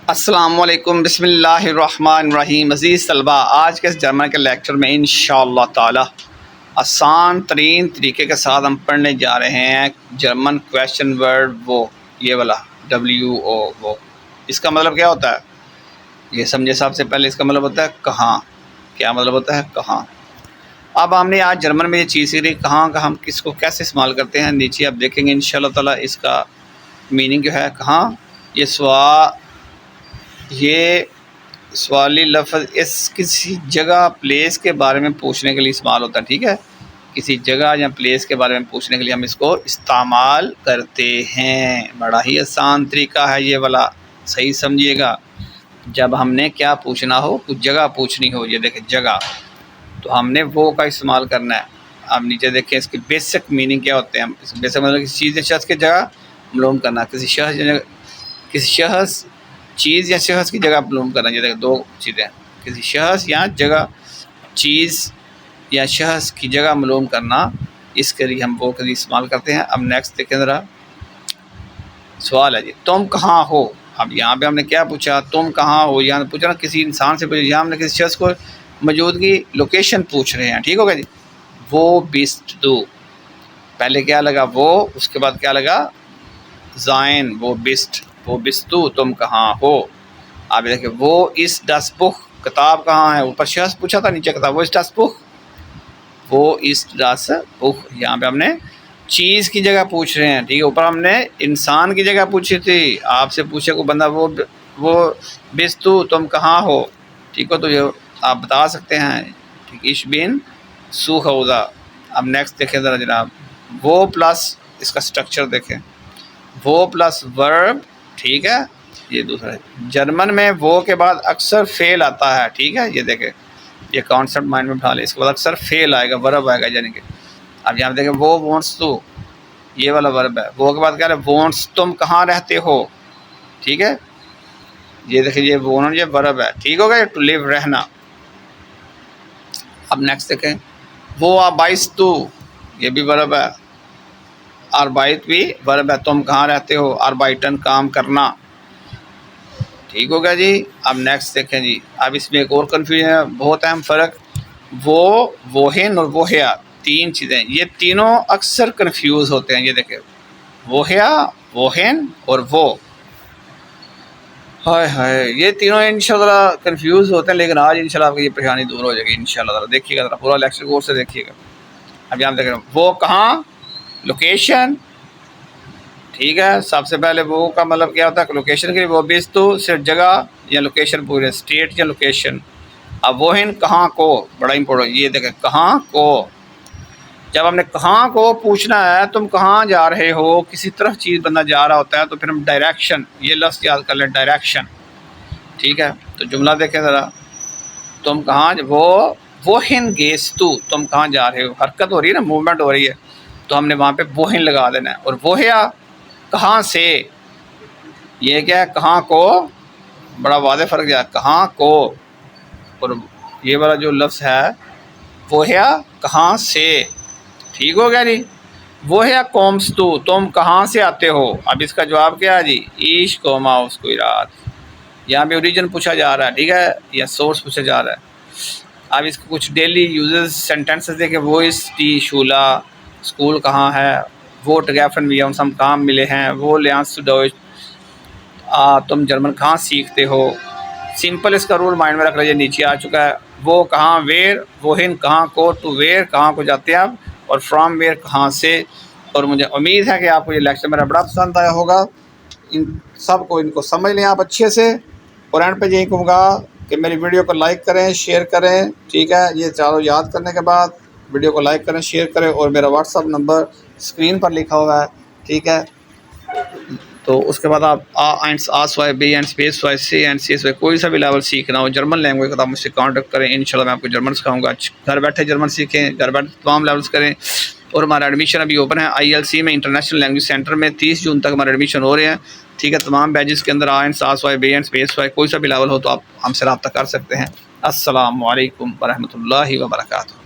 السلام علیکم، بسم اللہ الرحمن الرحیم۔ عزیز طلبہ، آج کے اس جرمن کے لیکچر میں انشاءاللہ تعالی آسان ترین طریقے کے ساتھ ہم پڑھنے جا رہے ہیں جرمن کویشچن ورڈ وہ، یہ والا WO وہ۔ اس کا مطلب کیا ہوتا ہے یہ سمجھے۔ سب سے پہلے اس کا مطلب ہوتا ہے کہاں۔ کیا مطلب ہوتا ہے؟ کہاں۔ اب ہم نے آج جرمن میں یہ چیز سیکھی، کہاں کا ہم کس کو کیسے استعمال کرتے ہیں۔ نیچے آپ دیکھیں گے انشاءاللہ تعالی اس کا میننگ جو ہے کہاں۔ یہ سوالی لفظ اس کسی جگہ پلیس کے بارے میں پوچھنے کے لیے استعمال ہوتا ہے، ٹھیک ہے۔ کسی جگہ یا پلیس کے بارے میں پوچھنے کے لیے ہم اس کو استعمال کرتے ہیں۔ بڑا ہی آسان طریقہ ہے یہ والا، صحیح سمجھیے گا۔ جب ہم نے کیا پوچھنا ہو، کچھ جگہ پوچھنی ہو، یہ دیکھیں جگہ، تو ہم نے وہ کا استعمال کرنا ہے۔ اب نیچے دیکھیں اس کی بیسک میننگ کیا ہوتے ہیں۔ بیسک مطلب کسی چیز یا شخص کی جگہ معلوم کرنا، کسی شخص چیز یا شخص کی جگہ معلوم کرنا۔ یہ دیکھیں دو چیزیں، کسی شخص یا جگہ، چیز یا شخص کی جگہ معلوم کرنا، اس کے لیے ہم وہ کے لیے استعمال کرتے ہیں۔ اب نیکسٹ دیکھیں ذرا، سوال ہے جی تم کہاں ہو۔ اب یہاں پہ ہم نے کیا پوچھا؟ تم کہاں ہو۔ یہاں پوچھا نا کسی انسان سے پوچھا، یہاں ہم نے کسی شخص کو موجودگی لوکیشن پوچھ رہے ہیں، ٹھیک ہوگا جی۔ وہ بیسٹ دو، پہلے کیا لگا وہ، اس کے بعد کیا لگا زائن، وہ بیسٹ دو، تم کہاں ہو۔ آپ دیکھیں وہ اس ڈس بک، کتاب کہاں ہے، اوپر شخص پوچھا تھا، نیچے کتاب، وہ اس ڈس بک، وہ اس ڈس بک۔ یہاں پہ ہم نے چیز کی جگہ پوچھ رہے ہیں، ٹھیک ہے۔ اوپر ہم نے انسان کی جگہ پوچھی تھی، آپ سے پوچھے کو بندہ وہ بستو تم کہاں ہو، ٹھیک ہو، تو یہ آپ بتا سکتے ہیں، ٹھیک۔ اش بین سو ہودا۔ اب نیکسٹ دیکھیں ذرا جناب، وہ پلس اس کا سٹرکچر دیکھیں، وہ پلس ورب، ٹھیک ہے۔ یہ دوسرا ہے جرمن میں وہ کے بعد اکثر فعل آتا ہے، ٹھیک ہے۔ یہ دیکھیں یہ کانسیپٹ مائنڈ میں بٹھا لیں، اس کے بعد اکثر فعل آئے گا، ورب آئے گا، یعنی کہ اب یہاں دیکھیں وہ وانٹس تو، یہ والا ورب ہے، وہ کے بعد کیا ہے وانٹس، تم کہاں رہتے ہو، ٹھیک ہے۔ یہ دیکھیں یہ وانٹ، یہ ورب ہے، ٹھیک ہوگا، یہ ٹو لیو رہنا۔ اب نیکسٹ دیکھیں وہ آبائس تو، یہ بھی ورب ہے، آربائٹ بھی ورب ہے، تم کہاں رہتے ہو، آربائٹن کام کرنا، ٹھیک ہوگا جی۔ اب نیکسٹ دیکھیں جی، اب اس میں ایک اور کنفیوژن ہے، بہت اہم فرق، ووہن اور ووہیا، تین چیزیں، یہ تینوں اکثر کنفیوز ہوتے ہیں۔ یہ دیکھیں ووہیا، ووہن اور وہ، ہائے یہ تینوں انشاءاللہ کنفیوز ہوتے ہیں، لیکن آج انشاءاللہ آپ کی یہ پریشانی دور ہو جائے گی انشاءاللہ۔ دیکھیے گا پورا لیکچر غور سے دیکھیے گا۔ اب یہاں دیکھ رہے ہیں وہ کہاں، لوکیشن، ٹھیک ہے۔ سب سے پہلے وہ کا مطلب کیا ہوتا ہے لوکیشن کے لیے، وہ بیس تو صرف جگہ یا لوکیشن پورے اسٹیٹ یا لوکیشن۔ اب ووہن کہاں کو، بڑا امپورٹنٹ، یہ دیکھیں کہاں کو، جب ہم نے کہاں کو پوچھنا ہے، تم کہاں جا رہے ہو، کسی طرف چیز بندہ جا رہا ہوتا ہے تو پھر ہم ڈائریکشن، یہ لفظ یاد کر لیں ڈائریکشن، ٹھیک ہے۔ تو جملہ دیکھیں ذرا، تم کہاں، ووہن گیس تو، تم کہاں جا رہے ہو، حرکت ہو رہی ہے نا، موومنٹ ہو رہی ہے، تو ہم نے وہاں پہ ووہن لگا دینا ہے۔ اور ووہیا کہاں سے، یہ کیا ہے کہاں کو، بڑا واضح فرق ہے، کہاں کو، اور یہ والا جو لفظ ہے ووہیا کہاں سے، ٹھیک ہو گیا جی۔ ووہیا کومس تو، تم کہاں سے آتے ہو۔ اب اس کا جواب کیا ہے جی، ایش کوما اس کو رات، یہاں پہ اوریجن پوچھا جا رہا ہے، ٹھیک ہے، یا سورس پوچھا جا رہا ہے۔ اب اس کو کچھ ڈیلی یوزز سینٹینسز دیکھیں، وہ اس ٹی شولا، اسکول کہاں ہے، وہ ٹگیفن بھی ہم کام ملے ہیں، وہ لیانس ڈوچ، تم جرمن کہاں سیکھتے ہو۔ سمپل اس کا رول مائنڈ میں رکھ لیجیے، نیچے آ چکا ہے۔ وہ کہاں، ویئر، ووہن کہاں کو، ٹو ویئر کہاں کو جاتے ہیں آپ، اور فرام ویئر کہاں سے۔ اور مجھے امید ہے کہ آپ کو یہ لیکچر میرا بڑا پسند آیا ہوگا، ان سب کو ان کو سمجھ لیں آپ اچھے سے۔ اور اینڈ پہ یہی کہوں گا کہ میری ویڈیو کو لائک کریں، شیئر کریں، ٹھیک ہے۔ یہ چاروں یاد کرنے کے بعد ویڈیو کو لائک کریں، شیئر کریں، اور میرا واٹس ایپ نمبر اسکرین پر لکھا ہوا ہے، ٹھیک ہے۔ تو اس کے بعد آپ کوئی سا بھی لیول سیکھنا ہو جرمن لینگویج کا، آپ مجھ سے کانٹیکٹ کریں، انشاءاللہ میں آپ کو جرمن سکھاؤں گا۔ گھر بیٹھے جرمن سیکھیں، گھر بیٹھے تمام لیولس کریں۔ اور ہمارا ایڈمیشن ابھی اوپن ہے ILC میں، انٹرنیشنل لینگویج سینٹر میں، 30 جون تک ہمارے ایڈمیشن ہو رہے ہیں، ٹھیک ہے۔ تمام بیچز کے اندر کوئی سا بھی لیول ہو تو آپ ہم سے رابطہ کر سکتے ہیں۔ السلام علیکم ورحمۃ اللہ وبرکاتہ۔